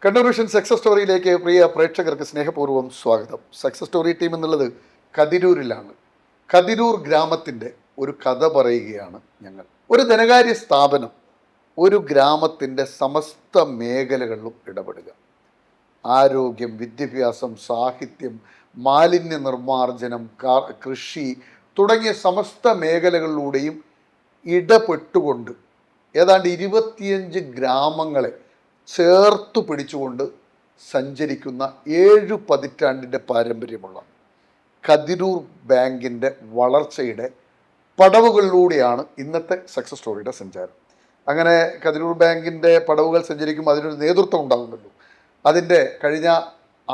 Kannur vision success സ്റ്റോറിയിലേക്ക് പ്രിയ പ്രേക്ഷകർക്ക് സ്നേഹപൂർവ്വം സ്വാഗതം. സക്സസ് സ്റ്റോറി ടീം എന്നുള്ളത് കതിരൂരിലാണ്. കതിരൂർ ഗ്രാമത്തിൻ്റെ ഒരു കഥ പറയുകയാണ് ഞങ്ങൾ. ഒരു ധനകാര്യ സ്ഥാപനം ഒരു ഗ്രാമത്തിൻ്റെ സമസ്ത മേഖലകളിലും ഇടപെടുക. ആരോഗ്യം, വിദ്യാഭ്യാസം, സാഹിത്യം, മാലിന്യ നിർമ്മാർജ്ജനം, കൃഷി തുടങ്ങിയ സമസ്ത മേഖലകളിലൂടെയും ഇടപെട്ടുകൊണ്ട് ഏതാണ്ട് 25 ഗ്രാമങ്ങളെ ചേർത്തു പിടിച്ചുകൊണ്ട് സഞ്ചരിക്കുന്ന 7 പതിറ്റാണ്ടിൻ്റെ പാരമ്പര്യമുള്ള കതിരൂർ ബാങ്കിൻ്റെ വളർച്ചയുടെ പടവുകളിലൂടെയാണ് ഇന്നത്തെ സക്സസ് സ്റ്റോറിയുടെ സഞ്ചാരം. അങ്ങനെ കതിരൂർ ബാങ്കിൻ്റെ പടവുകൾ സഞ്ചരിക്കുമ്പോൾ അതിനൊരു നേതൃത്വം ഉണ്ടാകുന്നുള്ളൂ. അതിൻ്റെ കഴിഞ്ഞ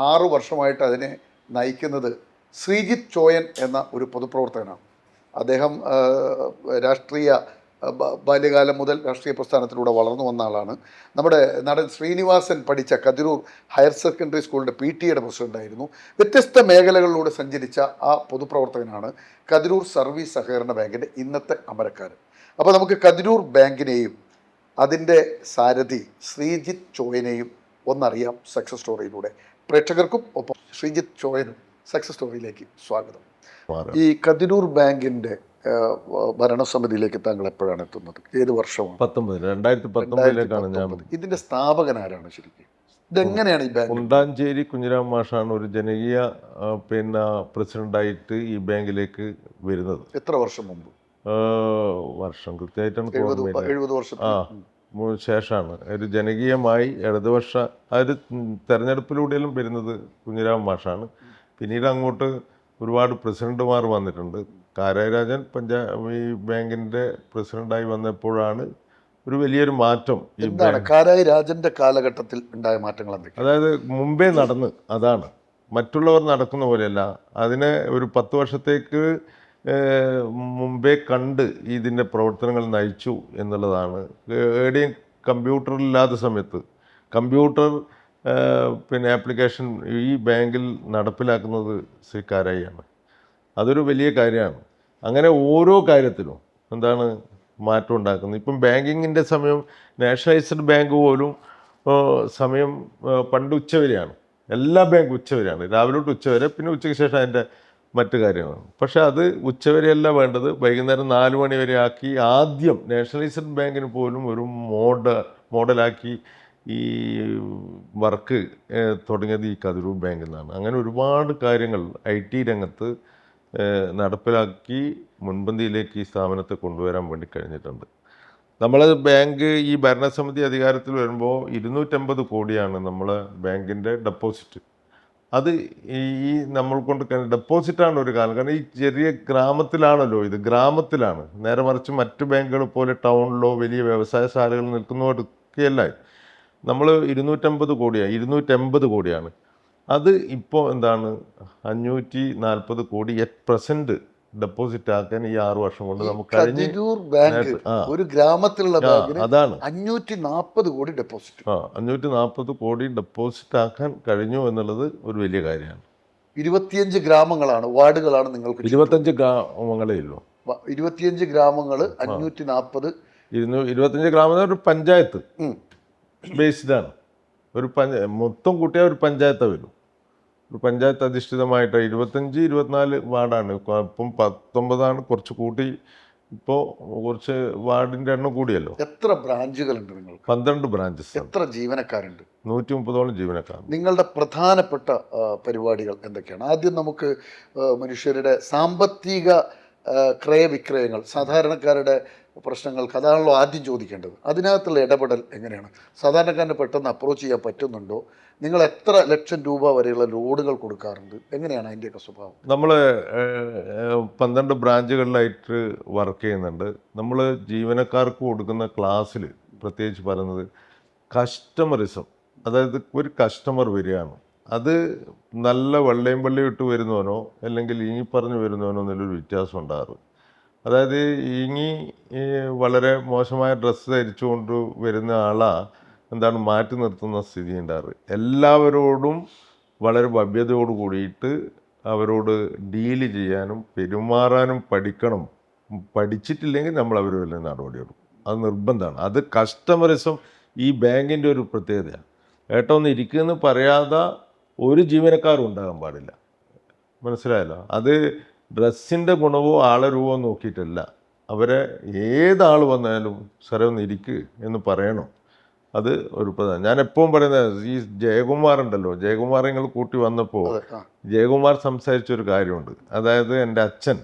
6 വർഷമായിട്ട് അതിനെ നയിക്കുന്നത് ശ്രീജിത്ത് ചോയൻ എന്ന ഒരു പൊതുപ്രവർത്തകനാണ്. അദ്ദേഹം ബാല്യകാലം മുതൽ രാഷ്ട്രീയ പ്രസ്ഥാനത്തിലൂടെ വളർന്നു വന്ന ആളാണ്. നമ്മുടെ നടൻ ശ്രീനിവാസൻ പഠിച്ച കതിരൂർ ഹയർ സെക്കൻഡറി സ്കൂളിൻ്റെ PTA പ്രസിഡൻ്റായിരുന്നു. വ്യത്യസ്ത മേഖലകളിലൂടെ സഞ്ചരിച്ച ആ പൊതുപ്രവർത്തകനാണ് കതിരൂർ സർവീസ് സഹകരണ ബാങ്കിൻ്റെ ഇന്നത്തെ അമരക്കാരൻ. അപ്പോൾ നമുക്ക് കതിരൂർ ബാങ്കിനെയും അതിൻ്റെ സാരഥി ശ്രീജിത്ത് ചോയനെയും ഒന്നറിയാം സക്സസ് സ്റ്റോറിയിലൂടെ. പ്രേക്ഷകർക്കും ഒപ്പം ശ്രീജിത്ത് ചോയനും സക്സസ് സ്റ്റോറിയിലേക്ക് സ്വാഗതം. ഈ കതിരൂർ ബാങ്കിൻ്റെ ഭരണസമിതിയിലേക്ക് താങ്കൾ എപ്പോഴാണ് എത്തുന്നത്? ഏത് വർഷമാണ്? 2019 ഞാൻ. ഇതിന്റെ സ്ഥാപകനാരാണ് ശരിക്കും? ഇതെങ്ങനെയാണ് ഈ ബാങ്ക്? കുണ്ടാഞ്ചേരി കുഞ്ഞിരാം മാഷാണ് ഒരു ജനകീയ പ്രസിഡന്റായിട്ട് ഈ ബാങ്കിലേക്ക് വരുന്നത്. എത്ര വർഷം മുമ്പ്? വർഷം കൃത്യമായിട്ടാണ് 70 വർഷം ശേഷമാണ് ഒരു ജനകീയമായി ഇടതുപക്ഷ അതായത് തെരഞ്ഞെടുപ്പിലൂടെയും വരുന്നത് കുഞ്ഞിരാം മാഷാണ്. പിന്നീട് അങ്ങോട്ട് ഒരുപാട് പ്രസിഡന്റുമാർ വന്നിട്ടുണ്ട്. കാരായരാജൻ ഈ ബാങ്കിന്റെ പ്രസിഡന്റായി വന്നപ്പോഴാണ് ഒരു വലിയൊരു മാറ്റം. കാരായരാജന്റെ കാലഘട്ടത്തിൽ ഉണ്ടായ മാറ്റങ്ങൾ എന്തൊക്കെയാണ്? അതായത് മുമ്പേ നടന്ന് അതാണ്, മറ്റുള്ളവർ നടക്കുന്ന പോലെയല്ല. അതിനെ ഒരു 10 വർഷത്തേക്ക് മുമ്പേ കണ്ട് ഇതിൻ്റെ പ്രവർത്തനങ്ങൾ നയിച്ചു എന്നുള്ളതാണ്. എവിടെയും കമ്പ്യൂട്ടറില്ലാത്ത സമയത്ത് കമ്പ്യൂട്ടർ ആപ്ലിക്കേഷൻ ഈ ബാങ്കിൽ നടപ്പിലാക്കുന്നത് ശ്രീ കാരായിയാണ്. അതൊരു വലിയ കാര്യമാണ്. അങ്ങനെ ഓരോ കാര്യത്തിലും എന്താണ് മാറ്റം ഉണ്ടാക്കുന്നത്. ഇപ്പം ബാങ്കിങ്ങിൻ്റെ സമയം നാഷണലൈസ്ഡ് ബാങ്ക് പോലും സമയം പണ്ട് ഉച്ചവരെയാണ്. എല്ലാ ബാങ്കും ഉച്ചവരെയാണ്, രാവിലെ തൊട്ട് ഉച്ചവരെ, പിന്നെ ഉച്ചയ്ക്ക് ശേഷം അതിൻ്റെ മറ്റു കാര്യങ്ങളാണ്. പക്ഷേ അത് ഉച്ചവരെയല്ല വേണ്ടത്, വൈകുന്നേരം 4 മണി വരെ ആക്കി. ആദ്യം നാഷണലൈസ്ഡ് ബാങ്കിന് പോലും ഒരു മോഡലാക്കി ഈ വർക്ക് തുടങ്ങിയത് ഈ കതിരൂർ ബാങ്കിൽ നിന്നാണ്. അങ്ങനെ ഒരുപാട് കാര്യങ്ങൾ IT രംഗത്ത് നടപ്പിലാക്കി മുൻപന്തിയിലേക്ക് ഈ സ്ഥാപനത്തെ കൊണ്ടുവരാൻ വേണ്ടി കഴിഞ്ഞിട്ടുണ്ട്. നമ്മളെ ബാങ്ക് ഈ ഭരണസമിതി അധികാരത്തിൽ വരുമ്പോൾ 250 കോടിയാണ് നമ്മളെ ബാങ്കിൻ്റെ ഡെപ്പോസിറ്റ്. അത് ഈ നമ്മൾ കൊണ്ട് ഡെപ്പോസിറ്റാണ് ഒരു കാലം. കാരണം ഈ ചെറിയ ഗ്രാമത്തിലാണല്ലോ, ഇത് ഗ്രാമത്തിലാണ്. നേരെ മറിച്ച് മറ്റ് ബാങ്കുകൾ പോലെ ടൗണിലോ വലിയ വ്യവസായശാലകൾ നിൽക്കുന്നവർക്കല്ല. നമ്മൾ 250 കോടിയാണ്. അത് ഇപ്പോൾ എന്താണ് 540 കോടി @present ഡെപ്പോസിറ്റ് ആക്കാൻ ഈ 6 വർഷം കൊണ്ട് നമുക്ക് ഒരു ഗ്രാമത്തിലുള്ള അതാണ് 540 കോടി ഡെപ്പോസിറ്റ്. 540 കോടി ഡെപ്പോസിറ്റ് ആക്കാൻ കഴിഞ്ഞു എന്നുള്ളത് ഒരു വലിയ കാര്യമാണ്. 25 ഗ്രാമങ്ങളാണ്, വാർഡുകളാണ് നിങ്ങൾക്ക്? 25 ഗ്രാമങ്ങളേ ഉള്ളൂ. 25 ഗ്രാമങ്ങൾ 540. 25 ഗ്രാമം ഒരു പഞ്ചായത്ത് ബേസ്ഡാണ്. ഒരു മൊത്തം കൂട്ടിയാൽ ഒരു പഞ്ചായത്ത് വരും. ഒരു പഞ്ചായത്ത് അധിഷ്ഠിതമായിട്ട് 25-24 വാർഡാണ്. ഇപ്പം 19ആണ്, കുറച്ച് കൂട്ടി. ഇപ്പോൾ കുറച്ച് വാർഡിൻ്റെ എണ്ണം കൂടിയല്ലോ. എത്ര ബ്രാഞ്ചുകളുണ്ട് നിങ്ങൾക്ക്? 12 ബ്രാഞ്ചസ്. എത്ര ജീവനക്കാരുണ്ട്? 130ഓളം ജീവനക്കാർ. നിങ്ങളുടെ പ്രധാനപ്പെട്ട പരിപാടികൾ എന്തൊക്കെയാണ്? ആദ്യം നമുക്ക് മനുഷ്യരുടെ സാമ്പത്തിക ക്രയവിക്രയങ്ങൾ, സാധാരണക്കാരുടെ പ്രശ്നങ്ങൾക്ക് അതാണല്ലോ ആദ്യം ചോദിക്കേണ്ടത്. അതിനകത്തുള്ള ഇടപെടൽ എങ്ങനെയാണ്? സാധാരണക്കാരന് പെട്ടെന്ന് അപ്രോച്ച് ചെയ്യാൻ പറ്റുന്നുണ്ടോ? നിങ്ങൾ എത്ര ലക്ഷം രൂപ വരെയുള്ള ലോഡുകൾ കൊടുക്കാറുണ്ട്? എങ്ങനെയാണ് അതിൻ്റെയൊക്കെ സ്വഭാവം? നമ്മൾ 12 ബ്രാഞ്ചുകളിലായിട്ട് വർക്ക് ചെയ്യുന്നുണ്ട്. നമ്മൾ ജീവനക്കാർക്ക് കൊടുക്കുന്ന ക്ലാസ്സിൽ പ്രത്യേകിച്ച് പറയുന്നത് കസ്റ്റമറിസം. അതായത് ഒരു കസ്റ്റമർ വരികയാണ്, അത് നല്ല വെള്ളയും ഇട്ട് വരുന്നവനോ അല്ലെങ്കിൽ ഈ പറഞ്ഞു വരുന്നവനോ എന്നുള്ളൊരു വ്യത്യാസം ഉണ്ടാകാറ്. അതായത് വളരെ മോശമായ ഡ്രസ്സ് ധരിച്ചുകൊണ്ട് വരുന്ന എന്താണ് മാറ്റി നിർത്തുന്ന സ്ഥിതി ഉണ്ടാറ്. എല്ലാവരോടും വളരെ ഭവ്യതയോട് കൂടിയിട്ട് അവരോട് ഡീല് ചെയ്യാനും പെരുമാറാനും പഠിക്കണം. പഠിച്ചിട്ടില്ലെങ്കിൽ നമ്മൾ അവർ വല്ല നടപടിയെടുക്കും. അത് നിർബന്ധമാണ്. അത് കസ്റ്റമറിസം ഈ ബാങ്കിൻ്റെ ഒരു പ്രത്യേകതയാണ്. ഏട്ടാ ഒന്ന് ഇരിക്കുമെന്ന് പറയാതെ ഒരു ജീവനക്കാരും ഉണ്ടാകാൻ പാടില്ല. മനസ്സിലായല്ലോ? അത് ഡ്രസ്സിൻ്റെ ഗുണവോ ആളെ രൂപമോ നോക്കിയിട്ടല്ല. അവരെ ഏതാൾ വന്നാലും സാറേ ഒന്ന് ഇരിക്ക് എന്ന് പറയണം. അത് ഒരു പ്രധാനം. ഞാൻ എപ്പോഴും പറയുന്നത് ഈ ജയകുമാർ ഉണ്ടല്ലോ, ജയകുമാർ നിങ്ങൾ കൂട്ടി വന്നപ്പോൾ ജയകുമാർ സംസാരിച്ചൊരു കാര്യമുണ്ട്. അതായത് എൻ്റെ അച്ഛൻ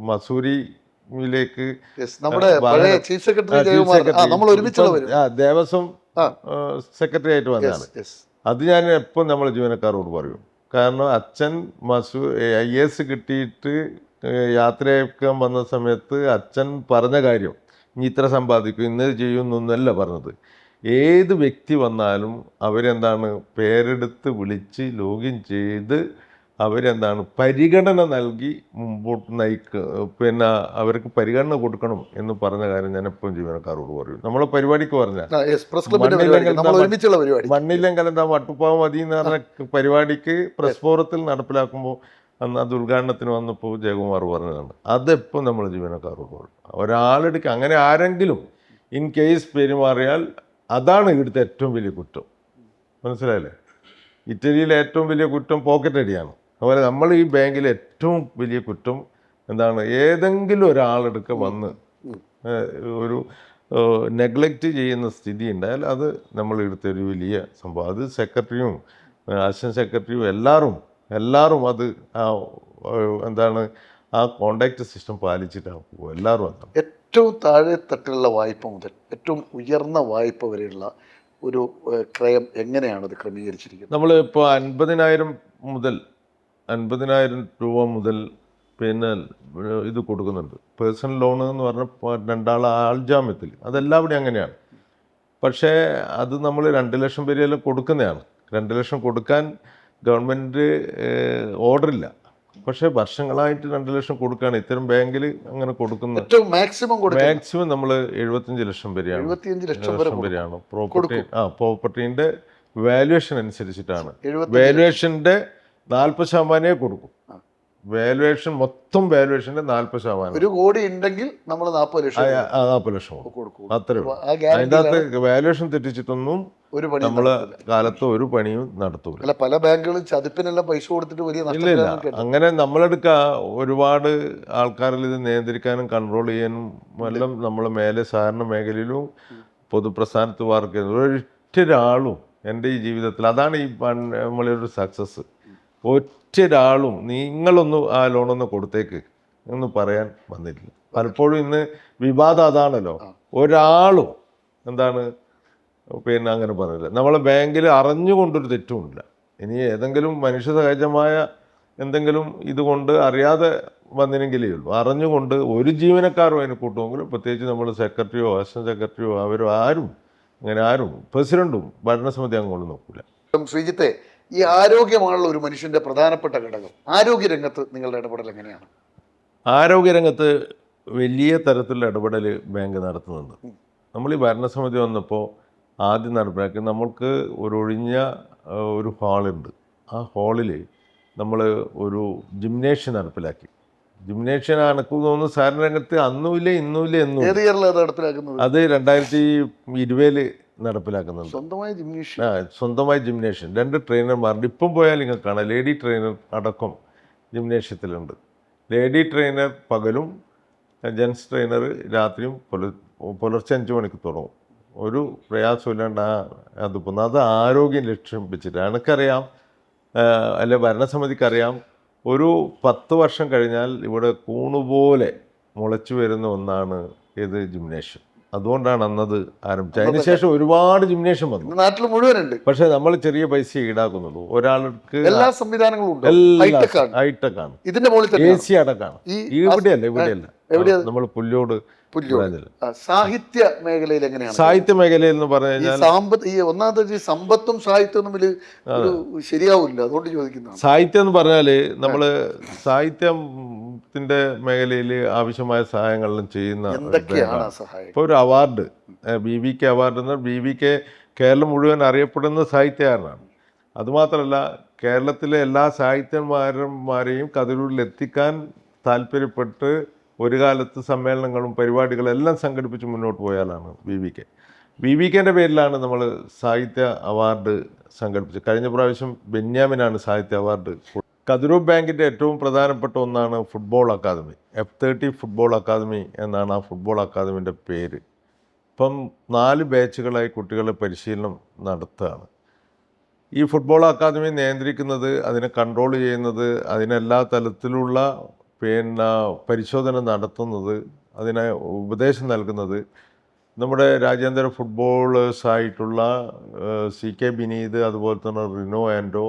മസൂരിയിലേക്ക് നമ്മുടെ പഴയ ചീഫ് സെക്രട്ടറി ജയകുമാർ, നമ്മൾ ഒരുമിച്ചുള്ള ദേവസ്വം സെക്രട്ടറി ആയിട്ട് വന്നതാണ്. അത് ഞാൻ എപ്പോൾ നമ്മൾ ജീവനക്കാരോട് പറയും. കാരണം അച്ഛൻ IAS കിട്ടിയിട്ട് യാത്രയാക്കാൻ വന്ന സമയത്ത് അച്ഛൻ പറഞ്ഞ കാര്യം ഇനി ഇത്ര സമ്പാദിക്കും ഇന്ന് ചെയ്യുന്നൊന്നല്ല പറഞ്ഞത്. ഏത് വ്യക്തി വന്നാലും അവരെന്താണ് പേരെടുത്ത് വിളിച്ച് ലോഗിൻ ചെയ്ത് അവരെന്താണ് പരിഗണന നൽകി മുമ്പോട്ട് പിന്നെ അവർക്ക് പരിഗണന കൊടുക്കണം എന്ന് പറഞ്ഞ കാര്യം ഞാൻ എപ്പോഴും ജീവനക്കാരോട് പറയും. നമ്മളെ പരിപാടിക്ക് പറഞ്ഞ മണ്ണില്ലെങ്കിൽ എന്താ വട്ടുപ്പാവ് മതി എന്ന് പറഞ്ഞ പരിപാടിക്ക് പ്രസ് ഫോറത്തിൽ നടപ്പിലാക്കുമ്പോൾ അന്ന് അത് ഉദ്ഘാടനത്തിന് വന്നപ്പോൾ ജയകുമാർ പറഞ്ഞതാണ്. അതെപ്പോൾ നമ്മൾ ജീവനക്കാരോട് പറയും. ഒരാളെടുക്കുക അങ്ങനെ ആരെങ്കിലും ഇൻ കേസ് പെരുമാറിയാൽ അതാണ് ഇവിടുത്തെ ഏറ്റവും വലിയ കുറ്റം. മനസ്സിലായില്ലേ? ഇറ്റലിയിലെ ഏറ്റവും വലിയ കുറ്റം പോക്കറ്റ് അടിയാണ്. അതുപോലെ നമ്മൾ ഈ ബാങ്കിലെ ഏറ്റവും വലിയ കുറ്റം എന്താണ്? ഏതെങ്കിലും ഒരാളെടുക്ക വന്ന് ഒരു നെഗ്ലക്റ്റ് ചെയ്യുന്ന സ്ഥിതി ഉണ്ടായാൽ അത് നമ്മൾ ഇവിടുത്തെ ഒരു വലിയ സംഭവം. അത് സെക്രട്ടറിയും അസിസ്റ്റന്റ് സെക്രട്ടറിയും എല്ലാവരും അത് എന്താണ് ആ കോണ്ടാക്ട് സിസ്റ്റം പാലിച്ചിട്ടാണ് പോകും. എല്ലാവരും അതാണ്. ഏറ്റവും താഴെ തട്ടിലുള്ള വായ്പ മുതൽ ഏറ്റവും ഉയർന്ന വായ്പ വരെയുള്ള ഒരു ക്രയം എങ്ങനെയാണ് അത് ക്രമീകരിച്ചിരിക്കുന്നത്? നമ്മൾ ഇപ്പോൾ 50,000 രൂപ മുതൽ പിന്നെ ഇത് കൊടുക്കുന്നുണ്ട്. പേഴ്സണൽ ലോൺ എന്ന് പറഞ്ഞാൽ 2 ആൾജാമ്യത്തിൽ അതെല്ലാവിടെയും അങ്ങനെയാണ്. പക്ഷേ അത് നമ്മൾ 2 ലക്ഷം വരെയെല്ലാം കൊടുക്കുന്നതാണ്. 2 ലക്ഷം കൊടുക്കാൻ ഗവൺമെൻറ് ഓർഡറില്ല. പക്ഷേ വർഷങ്ങളായിട്ട് 2 ലക്ഷം കൊടുക്കുകയാണ്. ഇത്തരം ബാങ്കിൽ അങ്ങനെ കൊടുക്കുന്നത് മാക്സിമം നമ്മൾ 75 ലക്ഷം വരെയാണ്. 75 ലക്ഷം വരെയാണ് പ്രോപ്പർട്ടീൻ്റെ വാല്യുവേഷൻ അനുസരിച്ചിട്ടാണ്. വാല്യുവേഷൻ്റെ 40% കൊടുക്കും. വാല്യുവേഷൻ മൊത്തം വാല്യുവേഷൻ്റെ 40%. 1 കോടി ഉണ്ടെങ്കിൽ നമ്മൾ 40 ലക്ഷം കൊടുക്കും. അത്രയും. അതിൻ്റെ അകത്ത് വാല്യുവേഷൻ തെറ്റിച്ചിട്ടൊന്നും നമ്മളെ കാലത്ത് ഒരു പണിയും നടത്തൂല. പല ബാങ്കുകളും ചതിപ്പിനെല്ലാം പൈസ കൊടുത്തിട്ട് വലിയ ഇല്ല. അങ്ങനെ നമ്മളെടുക്കുക ഒരുപാട് ആൾക്കാരിൽ ഇത് നിയന്ത്രിക്കാനും കൺട്രോൾ ചെയ്യാനും എല്ലാം നമ്മളെ മേലെ സഹകരണ മേഖലയിലും പൊതുപ്രസ്ഥാനത്ത് വർക്ക് ചെയ്യുന്നത് ഒറ്റൊരാളും എൻ്റെ ഈ ജീവിതത്തിൽ അതാണ് ഈ നമ്മളൊരു സക്സസ്. ഒറ്റൊരാളും നിങ്ങളൊന്ന് ആ ലോണൊന്ന് കൊടുത്തേക്ക് എന്ന് പറയാൻ വന്നിട്ടില്ല. പലപ്പോഴും ഇന്ന് വിവാദം അതാണല്ലോ. ഒരാളും എന്താണ് പിന്നെ അങ്ങനെ പറയില്ല. നമ്മളെ ബാങ്കിൽ അറിഞ്ഞുകൊണ്ടൊരു തെറ്റുമില്ല. ഇനി ഏതെങ്കിലും മനുഷ്യ സഹജമായ എന്തെങ്കിലും ഇതുകൊണ്ട് അറിയാതെ വന്നിനെങ്കിലേ ഉള്ളൂ. അറിഞ്ഞുകൊണ്ട് ഒരു ജീവനക്കാരും അതിന് കൂട്ടുമെങ്കിലും പ്രത്യേകിച്ച് നമ്മൾ സെക്രട്ടറിയോ അസിസ്റ്റന്റ് സെക്രട്ടറിയോ ആരും പ്രസിഡന്റും ഭരണസമിതി അങ്ങോട്ട് നോക്കൂല. ശ്രീജിത്തെ, ഈ ആരോഗ്യമാണുള്ള ഒരു മനുഷ്യന്റെ പ്രധാനപ്പെട്ട ഘടകം. ആരോഗ്യരംഗത്ത് നിങ്ങളുടെ ഇടപെടൽ എങ്ങനെയാണ്? ആരോഗ്യരംഗത്ത് വലിയ തരത്തിലുള്ള ഇടപെടൽ ബാങ്ക് നടത്തുന്നുണ്ട്. നമ്മൾ ഈ ഭരണസമിതി വന്നപ്പോൾ ആദ്യം നടപ്പിലാക്കി നമ്മൾക്ക് ഒഴിഞ്ഞ ഒരു ഹാളുണ്ട്. ആ ഹാളിൽ നമ്മൾ ഒരു ജിംനേഷ്യം നടപ്പിലാക്കി. ജിംനേഷ്യം അനക്ക് തോന്നുന്നു സാറിന് രംഗത്ത് അന്നുമില്ല ഇന്നുമില്ല എന്നും. അത് 2020 നടപ്പിലാക്കുന്നുണ്ട്. സ്വന്തമായി ജിംനേഷ്യം 2 ട്രെയിനർമാരുണ്ട്. ഇപ്പം പോയാൽ നിങ്ങൾക്ക് കാണാം ലേഡി ട്രെയിനർ അടക്കം ജിംനേഷ്യത്തിലുണ്ട്. ലേഡി ട്രെയിനർ പകലും ജെൻസ് ട്രെയിനർ രാത്രിയും പുലർച്ചെ 5 മണിക്ക് തുടങ്ങും. ഒരു പ്രയാസമില്ലാണ്ട് അത് പോകുന്നത്. അത് ആരോഗ്യം ലക്ഷ്യം വെച്ചിട്ട് എനിക്കറിയാം, അല്ലെ ഭരണസമിതിക്കറിയാം, ഒരു 10 വർഷം കഴിഞ്ഞാൽ ഇവിടെ കൂണുപോലെ മുളച്ചു വരുന്ന ഒന്നാണ് ഇത് ജിംനേഷ്യം. അതുകൊണ്ടാണ് അന്നത് ആരംഭിച്ചത്. അതിനുശേഷം ഒരുപാട് ജിംനേഷ്യം വന്നു, നാട്ടിൽ മുഴുവനുണ്ട്. പക്ഷെ നമ്മൾ ചെറിയ പൈസ ഈടാക്കുന്നുള്ളൂ. ഒരാൾക്ക് എല്ലാ സംവിധാനങ്ങളും ഹൈടെക് ആണ്. AC അടക്കാണ്. ഇവിടെയല്ല നമ്മൾ പുല്ലോട്. സാഹിത്യ മേഖലയിൽ എങ്ങനെയാണ്? സാഹിത്യ മേഖലയിൽ എന്ന് പറഞ്ഞു കഴിഞ്ഞാൽ ഒന്നാമത്തെ സമ്പത്തും സാഹിത്യവും തമ്മിൽ ശരിയാവില്ല. അതുകൊണ്ട് ചോദിക്കുന്നു. സാഹിത്യം എന്ന് പറഞ്ഞാൽ നമ്മൾ സാഹിത്യത്തിന്റെ മേഖലയിൽ ആവശ്യമായ സഹായങ്ങളെല്ലാം ചെയ്യുന്ന ഇപ്പോൾ ഒരു അവാർഡ് BVK അവാർഡ് എന്നാൽ BVK കേരളം മുഴുവൻ അറിയപ്പെടുന്ന സാഹിത്യകാരനാണ്. അതുമാത്രമല്ല കേരളത്തിലെ എല്ലാ സാഹിത്യന്മാരെയും കതിരൂരിൽ എത്തിക്കാൻ താല്പര്യപ്പെട്ട് ഒരു കാലത്ത് സമ്മേളനങ്ങളും പരിപാടികളും എല്ലാം സംഘടിപ്പിച്ച് മുന്നോട്ട് പോയാലാണ് BVK. VVKൻ്റെ പേരിലാണ് നമ്മൾ സാഹിത്യ അവാർഡ് സംഘടിപ്പിച്ചത്. കഴിഞ്ഞ പ്രാവശ്യം ബെന്യാമിനാണ് സാഹിത്യ അവാർഡ്. കതിരൂർ ബാങ്കിൻ്റെ ഏറ്റവും പ്രധാനപ്പെട്ട ഒന്നാണ് football academy. F30 football academy എന്നാണ് ആ ഫുട്ബോൾ അക്കാദമിൻ്റെ പേര്. ഇപ്പം 4 ബാച്ചുകളായി കുട്ടികളെ പരിശീലനം നടത്തുകയാണ്. ഈ ഫുട്ബോൾ അക്കാദമി നിയന്ത്രിക്കുന്നത്, അതിനെ കൺട്രോൾ ചെയ്യുന്നത്, അതിനെല്ലാ തലത്തിലുള്ള പരിശോധന നടത്തുന്നത്, അതിനെ ഉപദേശം നൽകുന്നത് നമ്മുടെ രാജ്യാന്തര ഫുട്ബോളേഴ്സായിട്ടുള്ള CK ബിനീത്, അതുപോലെ തന്നെ റിനോ ആൻഡോ,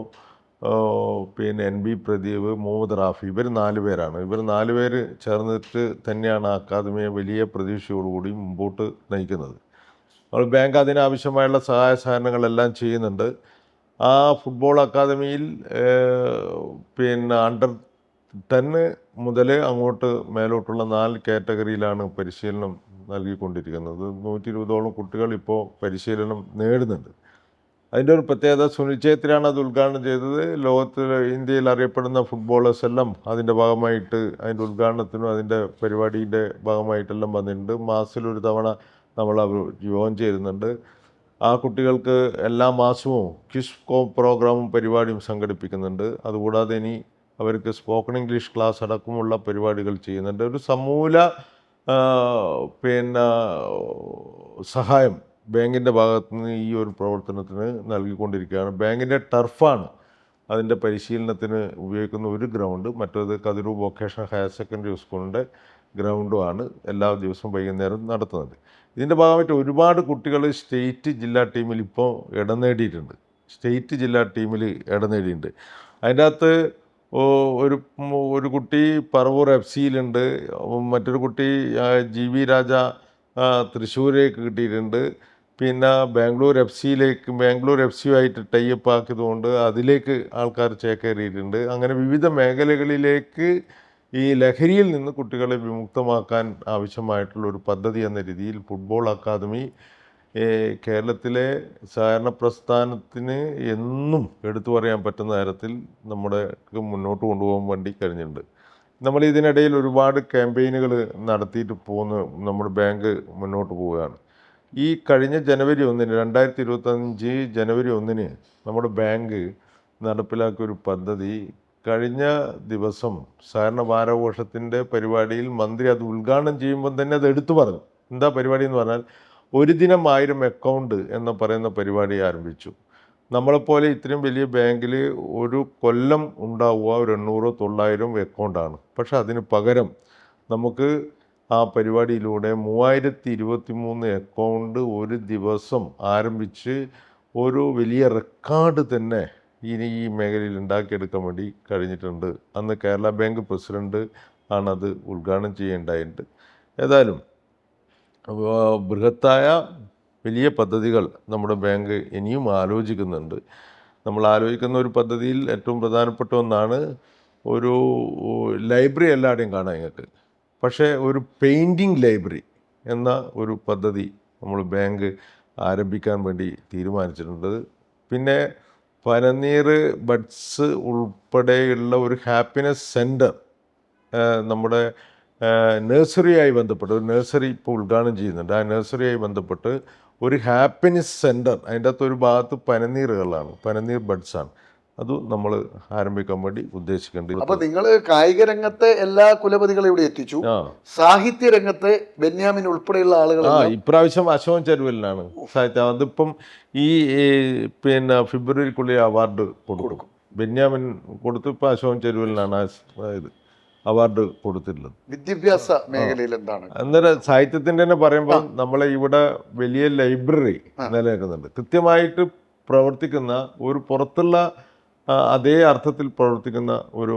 NB പ്രദീപ്, മുഹമ്മദ് റാഫി, ഇവർ 4 പേരാണ്. ഇവർ 4 പേര് ചേർന്നിട്ട് തന്നെയാണ് ആ അക്കാദമിയെ വലിയ പ്രതീക്ഷയോടുകൂടി മുമ്പോട്ട് നയിക്കുന്നത്. നമ്മൾ ബാങ്ക് അതിനാവശ്യമായുള്ള സഹായ സഹകരണങ്ങളെല്ലാം ചെയ്യുന്നുണ്ട്. ആ ഫുട്ബോൾ അക്കാദമിയിൽ അണ്ടർ 10 മുതൽ അങ്ങോട്ട് മേലോട്ടുള്ള 4 കാറ്റഗറിയിലാണ് പരിശീലനം നൽകിക്കൊണ്ടിരിക്കുന്നത്. 120ഓളം കുട്ടികൾ ഇപ്പോൾ പരിശീലനം നേടുന്നുണ്ട്. അതിൻ്റെ ഒരു പ്രത്യേകത, സുനിൽ ഛേത്രിയാണ് അത് ഉദ്ഘാടനം ചെയ്തത്. ഇന്ത്യയിൽ അറിയപ്പെടുന്ന ഫുട്ബോളേഴ്സ് എല്ലാം അതിൻ്റെ ഭാഗമായിട്ട്, അതിൻ്റെ ഉദ്ഘാടനത്തിനും അതിൻ്റെ പരിപാടിയുടെ ഭാഗമായിട്ടെല്ലാം വന്നിട്ടുണ്ട്. മാസത്തിലൊരു തവണ നമ്മൾ ജോയിൻ ചെയ്യുന്നുണ്ട്. ആ കുട്ടികൾക്ക് എല്ലാ മാസവും ക്വിസ് പ്രോഗ്രാമും പരിപാടിയും സംഘടിപ്പിക്കുന്നുണ്ട്. അതുകൂടാതെ ഇനി അവർക്ക് സ്പോക്കൺ ഇംഗ്ലീഷ് ക്ലാസ് അടക്കമുള്ള പരിപാടികൾ ചെയ്യുന്നുണ്ട്. ഒരു സമൂല സഹായം ബാങ്കിൻ്റെ ഭാഗത്തു നിന്ന് ഈ ഒരു പ്രവർത്തനത്തിന് നൽകിക്കൊണ്ടിരിക്കുകയാണ്. ബാങ്കിൻ്റെ ടർഫാണ് അതിൻ്റെ പരിശീലനത്തിന് ഉപയോഗിക്കുന്ന ഒരു ഗ്രൗണ്ട്. മറ്റേത് കതിരൂർ വൊക്കേഷണൽ ഹയർ സെക്കൻഡറി സ്കൂളിൻ്റെ ഗ്രൗണ്ടുമാണ് എല്ലാ ദിവസവും വൈകുന്നേരം നടത്തുന്നത്. ഇതിൻ്റെ ഭാഗമായിട്ട് ഒരുപാട് കുട്ടികൾ സ്റ്റേറ്റ് ജില്ലാ ടീമിൽ ഇപ്പോൾ ഇടം നേടിയിട്ടുണ്ട്. അതിൻ്റെ അകത്ത് ഒരു കുട്ടി പറവൂർ FC-യിലുണ്ട്. മറ്റൊരു കുട്ടി GB രാജ തൃശ്ശൂരേക്ക് കിട്ടിയിട്ടുണ്ട്. പിന്നെ ബാംഗ്ലൂർ FC-യുമായിട്ട് ടൈപ്പ് ആക്കിയതുകൊണ്ട് അതിലേക്ക് ആൾക്കാർ ചേക്കേറിയിട്ടുണ്ട്. അങ്ങനെ വിവിധ മേഖലകളിലേക്ക് ഈ ലഹരിയിൽ നിന്ന് കുട്ടികളെ വിമുക്തമാക്കാൻ ആവശ്യമായിട്ടുള്ള ഒരു പദ്ധതി എന്ന രീതിയിൽ ഫുട്ബോൾ അക്കാദമി കേരളത്തിലെ സഹകരണ പ്രസ്ഥാനത്തിന് എന്നും എടുത്തു പറയാൻ പറ്റുന്ന തരത്തിൽ നമ്മുടെ മുന്നോട്ട് കൊണ്ടുപോകാൻ വേണ്ടി കഴിഞ്ഞിട്ടുണ്ട്. നമ്മൾ ഇതിനിടയിൽ ഒരുപാട് ക്യാമ്പയിനുകൾ നടത്തിയിട്ട് നമ്മുടെ ബാങ്ക് മുന്നോട്ട് പോവുകയാണ്. ഈ കഴിഞ്ഞ ജനുവരി 1-ന് 2025 ജനുവരി 1-ന് നമ്മുടെ ബാങ്ക് നടപ്പിലാക്കിയ ഒരു പദ്ധതി, കഴിഞ്ഞ ദിവസം സഹകരണ വാരാഘോഷത്തിൻ്റെ പരിപാടിയിൽ മന്ത്രി അത് ഉദ്ഘാടനം ചെയ്യുമ്പോൾ തന്നെ അത് എടുത്തു പറഞ്ഞു. എന്താ പരിപാടി എന്ന് പറഞ്ഞാൽ, ഒരു ദിനം 1000 അക്കൗണ്ട് എന്ന് പറയുന്ന പരിപാടി ആരംഭിച്ചു. നമ്മളെപ്പോലെ ഇത്രയും വലിയ ബാങ്കിൽ ഒരു കൊല്ലം ഉണ്ടാവുക ഒരു 800-900 അക്കൗണ്ടാണ്. പക്ഷെ അതിന് പകരം നമുക്ക് ആ പരിപാടിയിലൂടെ 3023 അക്കൗണ്ട് ഒരു ദിവസം ആരംഭിച്ച് ഒരു വലിയ റെക്കോർഡ് തന്നെ ഇനി ഈ മേഖലയിൽ ഉണ്ടാക്കിയെടുക്കാൻ വേണ്ടി കഴിഞ്ഞിട്ടുണ്ട്. അന്ന് കേരള ബാങ്ക് പ്രസിഡന്റ് ആണത് ഉദ്ഘാടനം ചെയ്യേണ്ടതായിട്ട്. ഏതായാലും ബൃഹത്തായ വലിയ പദ്ധതികൾ നമ്മുടെ ബാങ്ക് ഇനിയും ആലോചിക്കുന്നുണ്ട്. നമ്മൾ ആലോചിക്കുന്ന ഒരു പദ്ധതിയിൽ ഏറ്റവും പ്രധാനപ്പെട്ട ഒന്നാണ് ഒരു ലൈബ്രറി. എല്ലാവരുടെയും കാണാം നിങ്ങൾക്ക്. പക്ഷേ ഒരു പെയിൻറ്റിങ് ലൈബ്രറി എന്ന ഒരു പദ്ധതി നമ്മൾ ബാങ്ക് ആരംഭിക്കാൻ വേണ്ടി തീരുമാനിച്ചിട്ടുണ്ട്. പിന്നെ പനനീർ ബഡ്സ് ഉൾപ്പെടെയുള്ള ഒരു ഹാപ്പിനെസ് സെൻറ്റർ നമ്മുടെ നഴ്സറിയായി ബന്ധപ്പെട്ട് ഒരു നഴ്സറി ഇപ്പോൾ ഉദ്ഘാടനം ചെയ്യുന്നുണ്ട്. ആ നഴ്സറിയായി ബന്ധപ്പെട്ട് ഒരു ഹാപ്പിനെസ് സെൻറ്റർ, അതിൻ്റെ അകത്ത് ഒരു ഭാഗത്ത് പനനീർ ബഡ്സാണ്, അത് നമ്മൾ ആരംഭിക്കാൻ വേണ്ടി ഉദ്ദേശിക്കുന്നുണ്ട്. അപ്പൊ നിങ്ങൾ കായിക രംഗത്തെ എല്ലാ കുലപതികളെ ഇവിടെ എത്തിച്ചു. സാഹിത്യ രംഗത്തെ ബെന്യാമിൻ ഉൾപ്പെടെയുള്ള ആളുകൾ ഇപ്രാവശ്യം അശോകൻ ചെരുവലിനാണ് സാഹിത്യം. അതിപ്പം ഈ ഫെബ്രുവരിക്കുള്ളിൽ അവാർഡ് കൊടുക്കും. ബെന്യാമിൻ കൊടുത്തു. ഇപ്പം അശോകൻ ചെരുവലിനാണ് ഇത് അവാർഡ് കൊടുത്തിട്ടുള്ളത്. വിദ്യാഭ്യാസ മേഖലയിൽ എന്താണ് അന്നേരം സാഹിത്യത്തിൻ്റെ തന്നെ പറയുമ്പോൾ നമ്മളെ ഇവിടെ വലിയ ലൈബ്രറി നിലനിൽക്കുന്നുണ്ട്. കൃത്യമായിട്ട് പ്രവർത്തിക്കുന്ന ഒരു പുറത്തുള്ള അതേ അർത്ഥത്തിൽ പ്രവർത്തിക്കുന്ന ഒരു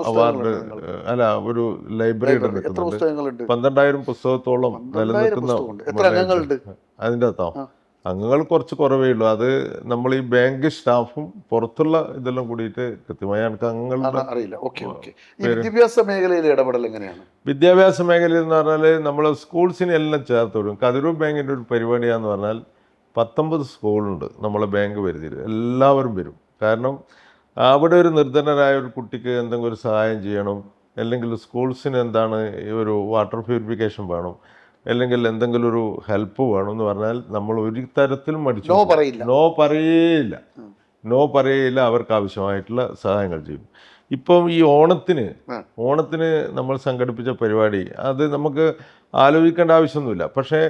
അവാർഡ് ഒരു ലൈബ്രറി നിൽക്കുന്നുണ്ട്. 12,000 പുസ്തകത്തോളം നിലനിൽക്കുന്ന അതിൻ്റെ അകത്താവും. അംഗങ്ങൾ കുറച്ച് കുറവേ ഉള്ളൂ. അത് നമ്മൾ ഈ ബാങ്ക് സ്റ്റാഫും പുറത്തുള്ള ഇതെല്ലാം കൂടിയിട്ട് കൃത്യമായി എനിക്ക് അംഗങ്ങളുടെ അറിയില്ല. വിദ്യാഭ്യാസ മേഖലയിൽ ഇടപെടൽ എങ്ങനെയാണ്? വിദ്യാഭ്യാസ മേഖലയിൽ എന്ന് പറഞ്ഞാൽ നമ്മൾ സ്കൂൾസിനെ എല്ലാം ചേർത്ത് വിടും. കതിരൂർ ബാങ്കിൻ്റെ ഒരു പരിപാടിയാന്ന് പറഞ്ഞാൽ 19 സ്കൂളുണ്ട് നമ്മളെ ബാങ്ക് പരിധിയിൽ. എല്ലാവരും വരും. കാരണം അവിടെ ഒരു നിർധനരായ ഒരു കുട്ടിക്ക് എന്തെങ്കിലും ഒരു സഹായം ചെയ്യണം, അല്ലെങ്കിൽ സ്കൂൾസിന് എന്താണ് ഒരു വാട്ടർ പ്യൂരിഫിക്കേഷൻ വേണം, അല്ലെങ്കിൽ എന്തെങ്കിലും ഒരു ഹെൽപ്പ് വേണമെന്ന് പറഞ്ഞാൽ നമ്മൾ ഒരു തരത്തിലും മടിച്ചു നോ പറയില്ല. നോ പറയില്ല. അവർക്ക് ആവശ്യമായിട്ടുള്ള സഹായങ്ങൾ ചെയ്യും. ഇപ്പം ഈ ഓണത്തിന് നമ്മൾ സംഘടിപ്പിച്ച പരിപാടി അത് നമുക്ക് ആലോചിക്കേണ്ട ആവശ്യമൊന്നുമില്ല. പക്ഷേ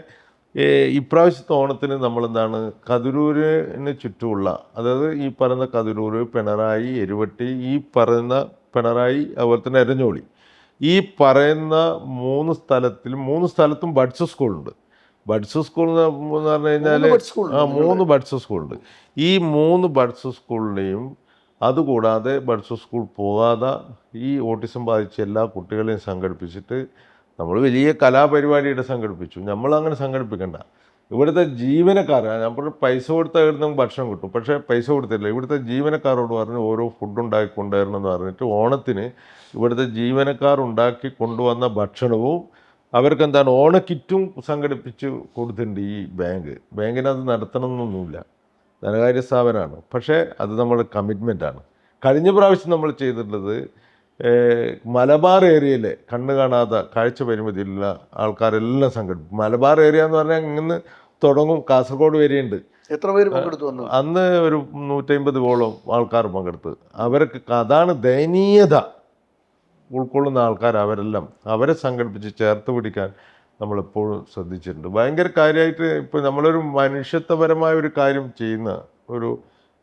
ഇപ്രാവശ്യത്തെ ഓണത്തിന് നമ്മളെന്താണ് കതിരൂരിന് ചുറ്റുമുള്ള, അതായത് ഈ പറയുന്ന കതിരൂർ, പിണറായി, എരുവട്ടി, ഈ പറയുന്ന പിണറായി, അതുപോലെ തന്നെ എരഞ്ഞോളി, ഈ പറയുന്ന മൂന്ന് സ്ഥലത്തും ബഡ്സ് സ്കൂളുണ്ട്. ബഡ്സ് സ്കൂൾ എന്ന് പറഞ്ഞു കഴിഞ്ഞാൽ 3 ബഡ്സ് സ്കൂളുണ്ട്. ഈ 3 ബഡ്സ് സ്കൂളിനെയും അതുകൂടാതെ ബഡ്സ് സ്കൂൾ പോകാതെ ഈ ഓട്ടിസം ബാധിച്ച എല്ലാ കുട്ടികളെയും സംഘടിപ്പിച്ചിട്ട് നമ്മൾ വലിയ കലാപരിപാടിയുടെ സംഘടിപ്പിച്ചു. നമ്മളങ്ങനെ സംഘടിപ്പിക്കണ്ട. ഇവിടുത്തെ ജീവനക്കാർ, ഞാൻ പറഞ്ഞു പൈസ കൊടുത്താൽ നമുക്ക് ഭക്ഷണം കിട്ടും, പക്ഷേ പൈസ കൊടുത്തില്ല. ഇവിടുത്തെ ജീവനക്കാരോട് പറഞ്ഞ് ഓരോ ഫുഡ് ഉണ്ടാക്കി കൊണ്ടുവരണം എന്ന് പറഞ്ഞിട്ട് ഓണത്തിന് ഇവിടുത്തെ ജീവനക്കാർ ഉണ്ടാക്കി കൊണ്ടുവന്ന ഭക്ഷണവും അവർക്ക് എന്താണ് ഓണക്കിറ്റും സംഘടിപ്പിച്ച് കൊടുത്തിട്ടുണ്ട്. ഈ ബാങ്കിനത് നടത്തണമെന്നൊന്നുമില്ല, ധനകാര്യ സ്ഥാപനമാണ്. പക്ഷേ അത് നമ്മുടെ കമ്മിറ്റ്മെൻറ്റാണ്. കഴിഞ്ഞ പ്രാവശ്യം നമ്മൾ ചെയ്തിട്ടുള്ളത് മലബാർ ഏരിയയിലെ കണ്ണ് കാണാത്ത കാഴ്ച പരിമിതിയുള്ള ആൾക്കാരെല്ലാം സംഘടിപ്പിക്കും. മലബാർ ഏരിയ എന്ന് പറഞ്ഞാൽ ഇങ്ങനെ തുടങ്ങും, കാസർഗോഡ് വരെയുണ്ട്. എത്ര പേര് പങ്കെടുത്തു? അന്ന് ഒരു 150ഓളം ആൾക്കാർ പങ്കെടുത്ത്. അവർക്ക് അതാണ് ദയനീയത ഉൾക്കൊള്ളുന്ന ആൾക്കാർ. അവരെ സംഘടിപ്പിച്ച് ചേർത്ത് പിടിക്കാൻ നമ്മളെപ്പോഴും ശ്രദ്ധിച്ചിട്ടുണ്ട്. ഭയങ്കര കാര്യമായിട്ട് ഇപ്പോൾ നമ്മളൊരു മനുഷ്യത്വപരമായ ഒരു കാര്യം ചെയ്യുന്ന ഒരു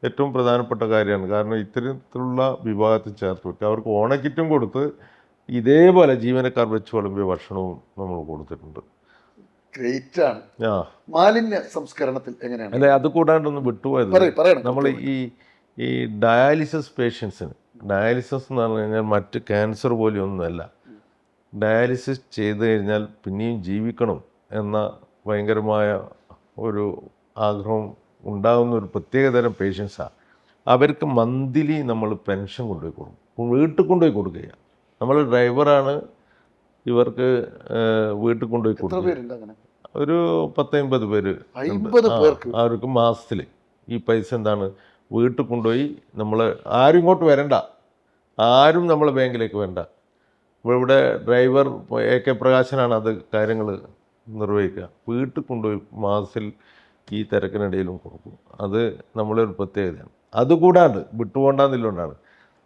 ഏറ്റവും പ്രധാനപ്പെട്ട കാര്യമാണ്. കാരണം ഇത്തരത്തിലുള്ള വിഭാഗത്തിൽ ചേർത്ത് വെക്കുക. അവർക്ക് ഓണക്കിറ്റും കൊടുത്ത് ഇതേപോലെ ജീവനക്കാർ വെച്ച് വിളമ്പിയ ഭക്ഷണവും നമ്മൾ കൊടുത്തിട്ടുണ്ട്. ഗ്രേറ്റ് ആണ്. മാലിന്യ സംസ്കരണത്തിൽ എങ്ങനെയാണ്? അല്ലെ, അത് കൂടാണ്ടൊന്ന് വിട്ടുപോയത്, നമ്മൾ ഈ ഡയാലിസിസ് പേഷ്യൻസിന്, ഡയാലിസിസ് എന്ന് പറഞ്ഞു കഴിഞ്ഞാൽ മറ്റ് ക്യാൻസർ പോലെയൊന്നുമല്ല. ഡയാലിസിസ് ചെയ്ത് കഴിഞ്ഞാൽ പിന്നെയും ജീവിക്കണം എന്ന ഭയങ്കരമായ ഒരു ആഗ്രഹം ഉണ്ടാകുന്ന ഒരു പ്രത്യേകതരം പേഷ്യൻസാണ്. അവർക്ക് മന്ത്ലി നമ്മൾ പെൻഷൻ കൊണ്ടുപോയി കൊടുക്കും, വീട്ടിൽ കൊണ്ടുപോയി കൊടുക്കുക. നമ്മൾ ഡ്രൈവറാണ്, ഇവർക്ക് വീട്ടിൽ കൊണ്ടുപോയി കൊടുക്കുക. ഒരു 10-50 പേര് അവർക്ക് മാസത്തിൽ ഈ പൈസ എന്താണ് വീട്ടിൽ കൊണ്ടുപോയി, നമ്മൾ ആരും ഇങ്ങോട്ട് വരണ്ട, ആരും നമ്മളെ ബാങ്കിലേക്ക് വേണ്ട. ഇവിടെ ഡ്രൈവർ AK പ്രകാശനാണ് അത് കാര്യങ്ങൾ നിർവഹിക്കുക. വീട്ടിൽ കൊണ്ടുപോയി മാസത്തിൽ ഈ തിരക്കിനിടയിലും കൊടുക്കും. അത് നമ്മളൊരു പ്രത്യേകതയാണ്. അതുകൂടാണ്ട് വിട്ടുപോകണ്ടെന്നില്ലുകൊണ്ടാണ്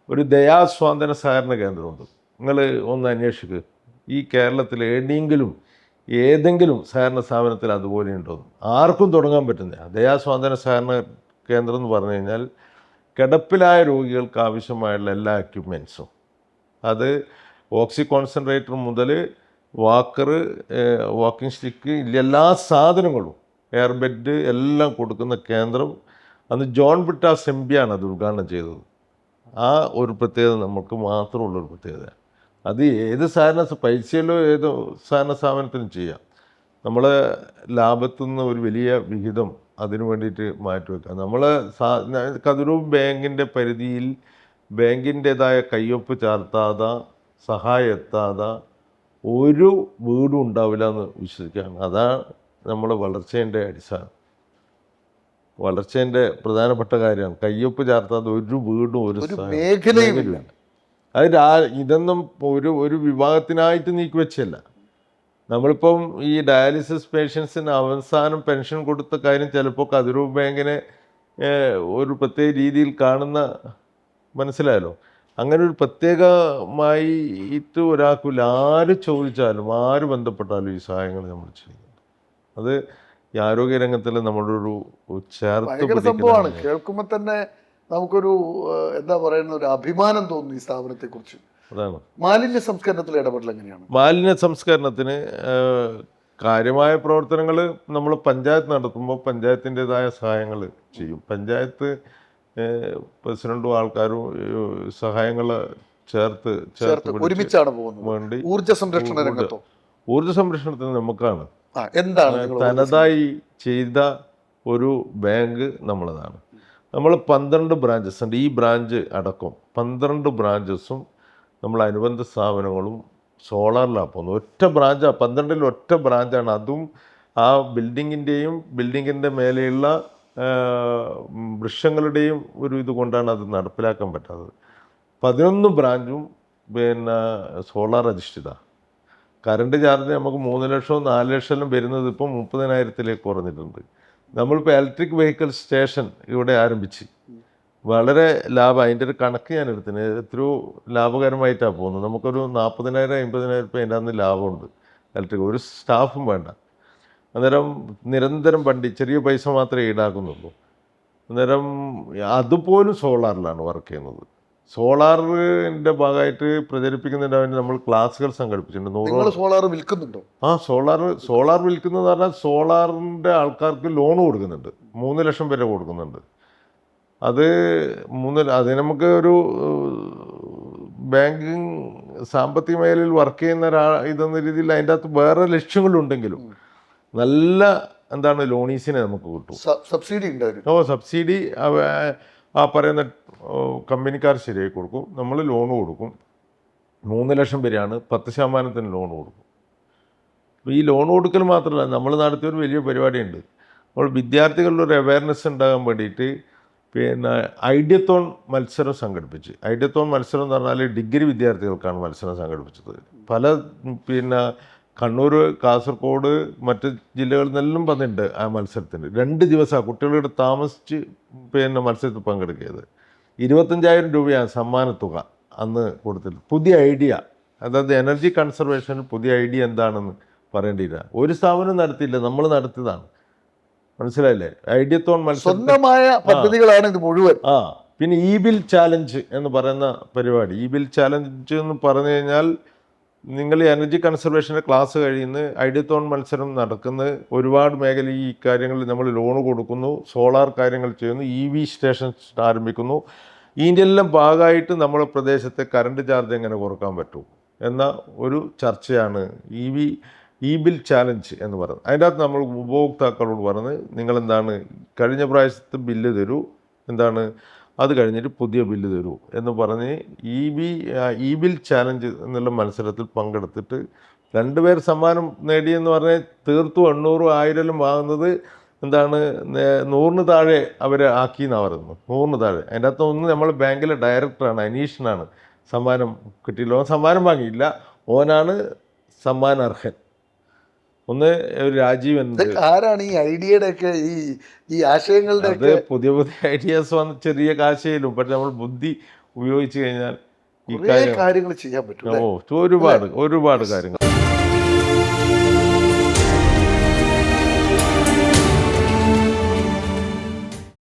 ഒരു ദയാസ്വാന്തന സഹകരണ കേന്ദ്രമുണ്ട്. നിങ്ങൾ ഒന്ന് അന്വേഷിക്കുക, ഈ കേരളത്തിൽ ഏതെങ്കിലും സഹകരണ സ്ഥാപനത്തിൽ അതുപോലെ ഉണ്ടോയെന്ന്. ആർക്കും തുടങ്ങാൻ പറ്റുന്നില്ല. ദയാസ്വാന്തന സഹകരണ കേന്ദ്രം എന്ന് പറഞ്ഞു കഴിഞ്ഞാൽ കിടപ്പിലായ രോഗികൾക്ക് ആവശ്യമായുള്ള എല്ലാ എക്യുപ്മെൻറ്റ്സും, അത് ഓക്സി കോൺസെൻട്രേറ്റർ മുതൽ വാക്കിംഗ് സ്റ്റിക്ക്, എല്ലാ സാധനങ്ങളും, എയർ ബെഡ് എല്ലാം കൊടുക്കുന്ന കേന്ദ്രം. അന്ന് ജോൺ ബ്രിട്ടാസ് MP ആണ് അത് ഉദ്ഘാടനം ചെയ്തത്. ആ ഒരു പ്രത്യേകത നമുക്ക് മാത്രമുള്ളൊരു പ്രത്യേകത. അത് ഏത് പൈസയിലോ ഏത് സഹകരണ സ്ഥാപനത്തിനും ചെയ്യാം. നമ്മൾ ലാഭത്തു നിന്ന് ഒരു വലിയ വിഹിതം അതിനു വേണ്ടിയിട്ട് മാറ്റിവെക്കാം. നമ്മൾ കതിരൂർ ബാങ്കിൻ്റെ പരിധിയിൽ ബാങ്കിൻ്റേതായ കയ്യൊപ്പ് ചാർത്താതെ, സഹായം എത്താതെ ഒരു വീടും ഉണ്ടാവില്ല എന്ന് വിശ്വസിക്കുകയാണ്. അതാണ് നമ്മുടെ വളർച്ചേൻ്റെ അടിസ്ഥാനം, വളർച്ചേൻ്റെ പ്രധാനപ്പെട്ട കാര്യമാണ്. കയ്യൊപ്പ് ചാർത്താതെ ഒരു വീടും ഒരു മേഖലയില്ല. അത് ഇതൊന്നും ഒരു വിഭാഗത്തിനായിട്ട് നീക്കി വെച്ചല്ല. നമ്മളിപ്പം ഈ ഡയാലിസിസ് പേഷ്യൻസിന് അവസാനം പെൻഷൻ കൊടുത്ത കാര്യം ചിലപ്പോൾ കതിരൂർ ബാങ്കിനെ ഒരു പ്രത്യേക രീതിയിൽ കാണുന്ന, മനസ്സിലായല്ലോ. അങ്ങനെ ഒരു പ്രത്യേകമായിട്ട് ഒരാൾക്കില്ല. ആര് ചോദിച്ചാലും ആര് ബന്ധപ്പെട്ടാലും ഈ സഹായങ്ങൾ നമ്മൾ ചെയ്യുന്നുണ്ട്. അത് ഈ ആരോഗ്യരംഗത്തിൽ നമ്മളൊരു ചേർത്ത് സംഭവമാണ്. കേൾക്കുമ്പോൾ തന്നെ നമുക്കൊരു എന്താ പറയുന്ന ഒരു അഭിമാനം തോന്നുന്നു ഈ സ്ഥാപനത്തെ കുറിച്ച്. അതാണ്. മാലിന്യ സംസ്കരണത്തിൽ ഇടപെടൽ എങ്ങനെയാണ്? മാലിന്യ സംസ്കരണത്തിന് കാര്യമായ പ്രവർത്തനങ്ങൾ നമ്മൾ പഞ്ചായത്ത് നടത്തുമ്പോൾ പഞ്ചായത്തിൻ്റെതായ സഹായങ്ങൾ ചെയ്യും. പഞ്ചായത്ത് പ്രസിഡന്റും ആൾക്കാരും സഹായങ്ങൾ ചേർത്ത് ഒരുമിച്ചാണ് പോകുന്നത്. വേണ്ടി ഊർജ്ജ സംരക്ഷണത്തിന് നമുക്കാണ് എന്താണ് തനതായി ചെയ്ത ഒരു ബാങ്ക് നമ്മളതാണ്. നമ്മൾ 12 ബ്രാഞ്ചസ് ഉണ്ട്. ഈ ബ്രാഞ്ച് അടക്കം 12 ബ്രാഞ്ചസും നമ്മൾ അനുബന്ധ സ്ഥാപനങ്ങളും സോളാറിലാണ് പോകുന്നത്. ഒറ്റ ബ്രാഞ്ചാണ്, 12-ൽ ഒറ്റ ബ്രാഞ്ചാണ്. അതും ആ ബിൽഡിങ്ങിൻ്റെ മേലെയുള്ള വൃക്ഷങ്ങളുടെയും ഒരു ഇതുകൊണ്ടാണ് അത് നടപ്പിലാക്കാൻ പറ്റാത്തത്. 11 ബ്രാഞ്ചും സോളാർ അധിഷ്ഠിത. കറണ്ട് ചാർജ് നമുക്ക് 3 ലക്ഷവും 4 ലക്ഷവും വരുന്നത് ഇപ്പോൾ 30,000-ത്തിലേക്ക് കുറഞ്ഞിട്ടുണ്ട്. നമ്മളിപ്പോൾ ഇലക്ട്രിക് വെഹിക്കിൾ സ്റ്റേഷൻ ഇവിടെ ആരംഭിച്ച് വളരെ ലാഭം. അതിൻ്റെ ഒരു കണക്ക് ഞാൻ എടുത്തിന് എത്രയോ ലാഭകരമായിട്ടാണ് പോകുന്നത്. നമുക്കൊരു 40,000-50,000 രൂപ അതിൻ്റെ അന്ന് ലാഭമുണ്ട്. ഇലക്ട്രിക് ഒരു സ്റ്റാഫും വേണ്ട. അന്നേരം നിരന്തരം വണ്ടി ചെറിയ പൈസ മാത്രമേ ഈടാക്കുന്നുള്ളൂ. അന്നേരം അതുപോലും സോളാറിലാണ് വർക്ക് ചെയ്യുന്നത്. സോളാറിൻ്റെ ഭാഗമായിട്ട് പ്രചരിപ്പിക്കുന്നതിന് വേണ്ടി നമ്മൾ ക്ലാസ്സുകൾ സംഘടിപ്പിച്ചിട്ടുണ്ട്. നിങ്ങൾ സോളാർ വിൽക്കുന്നുണ്ടോ? സോളാർ വിൽക്കുന്നതെന്ന് പറഞ്ഞാൽ സോളാറിൻ്റെ ആൾക്കാർക്ക് ലോൺ കൊടുക്കുന്നുണ്ട്. 3 ലക്ഷം വരെ കൊടുക്കുന്നുണ്ട്. അത് നമുക്ക് ഒരു ബാങ്കിങ് സാമ്പത്തിക മേഖലയിൽ വർക്ക് ചെയ്യുന്ന ഇതെന്ന രീതിയിൽ അതിൻ്റെ അകത്ത് വേറെ ലക്ഷ്യങ്ങളുണ്ടെങ്കിലും നല്ല ലോണീസിനെ നമുക്ക് കിട്ടും. സബ്സിഡി ഉണ്ടായിരുന്നു. സബ്സിഡി ആ പറയുന്ന കമ്പനിക്കാർ ശരിയായി കൊടുക്കും. നമ്മൾ ലോൺ കൊടുക്കും. 3 ലക്ഷം വരെയാണ്. 10% ലോൺ കൊടുക്കും. അപ്പോൾ ഈ ലോൺ കൊടുക്കൽ മാത്രമല്ല, നമ്മൾ നടത്തിയൊരു വലിയ പരിപാടിയുണ്ട്. നമ്മൾ വിദ്യാർത്ഥികളുടെ ഒരു അവയർനെസ് ഉണ്ടാകാൻ വേണ്ടിയിട്ട് ഐഡിയത്തോൺ മത്സരം സംഘടിപ്പിച്ച്. ഐഡിയത്തോൺ മത്സരം എന്ന് പറഞ്ഞാൽ ഡിഗ്രി വിദ്യാർത്ഥികൾക്കാണ് മത്സരം സംഘടിപ്പിച്ചത്. പല കണ്ണൂർ, കാസർഗോഡ്, മറ്റ് ജില്ലകളിൽ നിന്നെല്ലാം വന്നിട്ടുണ്ട് ആ മത്സരത്തിന്. 2 ദിവസമാണ് കുട്ടികളോട് താമസിച്ച് മത്സരത്തിൽ പങ്കെടുക്കിയത്. 25,000 രൂപയാണ് സമ്മാനത്തുക അന്ന് കൊടുത്തിട്ട്. പുതിയ ഐഡിയ, അതായത് എനർജി കൺസർവേഷനിൽ പുതിയ ഐഡിയ എന്താണെന്ന് പറയേണ്ടിയില്ല. ഒരു സ്ഥാപനം നടത്തിയില്ല, നമ്മൾ നടത്തിയതാണ്. മനസ്സിലായില്ലേ? ഐഡിയത്തോൺ മത്സരം സ്വന്തമായ പദ്ധതികളാണ് ഇത് മുഴുവൻ. പിന്നെ ഇ ബിൽ ചാലഞ്ച് എന്ന് പറയുന്ന പരിപാടി. ഇ ബിൽ ചാലഞ്ച് എന്ന് പറഞ്ഞു കഴിഞ്ഞാൽ നിങ്ങൾ ഈ എനർജി കൺസർവേഷൻ്റെ ക്ലാസ് കഴിയുന്നു, ഐഡിയത്തോൺ മത്സരം നടക്കുന്നു, ഒരുപാട് മേഖല ഈ കാര്യങ്ങളിൽ നമ്മൾ ലോൺ കൊടുക്കുന്നു, സോളാർ കാര്യങ്ങൾ ചെയ്യുന്നു, EV സ്റ്റേഷൻ ആരംഭിക്കുന്നു. ഇതിൻ്റെ എല്ലാം ഭാഗമായിട്ട് നമ്മുടെ പ്രദേശത്തെ കറണ്ട് ചാർജ് എങ്ങനെ കുറക്കാൻ പറ്റും എന്ന ഒരു ചർച്ചയാണ് ഇ ബിൽ ചാലഞ്ച് എന്ന് പറയുന്നത്. അതിൻ്റെ അകത്ത് നമ്മൾ ഉപഭോക്താക്കളോട് പറഞ്ഞ് നിങ്ങളെന്താണ് കഴിഞ്ഞ പ്രാവശ്യത്തെ ബില്ല് തരൂ, അത് കഴിഞ്ഞിട്ട് പുതിയ ബില്ല് തരൂ എന്ന് പറഞ്ഞ് ഇ ബിൽ ചാലഞ്ച് എന്നുള്ള മത്സരത്തിൽ പങ്കെടുത്തിട്ട് 2 പേർ സമ്മാനം നേടിയെന്ന് പറഞ്ഞാൽ തീർത്തും 800, 1000 വാങ്ങുന്നത് 100 താഴെ അവരെ ആക്കി എന്നാണ് പറയുന്നത്. 100 താഴെ. അതിൻ്റെ അകത്ത് ഒന്ന് നമ്മൾ ബാങ്കിലെ ഡയറക്ടറാണ്, അനീഷനാണ് സമ്മാനം കിട്ടിയില്ല. ഓൻ സമ്മാനം വാങ്ങിയില്ല, ഓനാണ് സമ്മാനാർഹൻ. ഒന്ന് ഒരു രാജീവൻ. ആരാണ് ഈ ഐഡിയയുടെ ഒക്കെ ഈ ആശയങ്ങളുടെ? അത് പുതിയ ഐഡിയാസ് വന്ന് ചെറിയ കാശയിലും, പക്ഷെ നമ്മൾ ബുദ്ധി ഉപയോഗിച്ച് കഴിഞ്ഞാൽ ഈ കാര്യങ്ങൾ ചെയ്യാൻ പറ്റും. ഒരുപാട് കാര്യങ്ങൾ.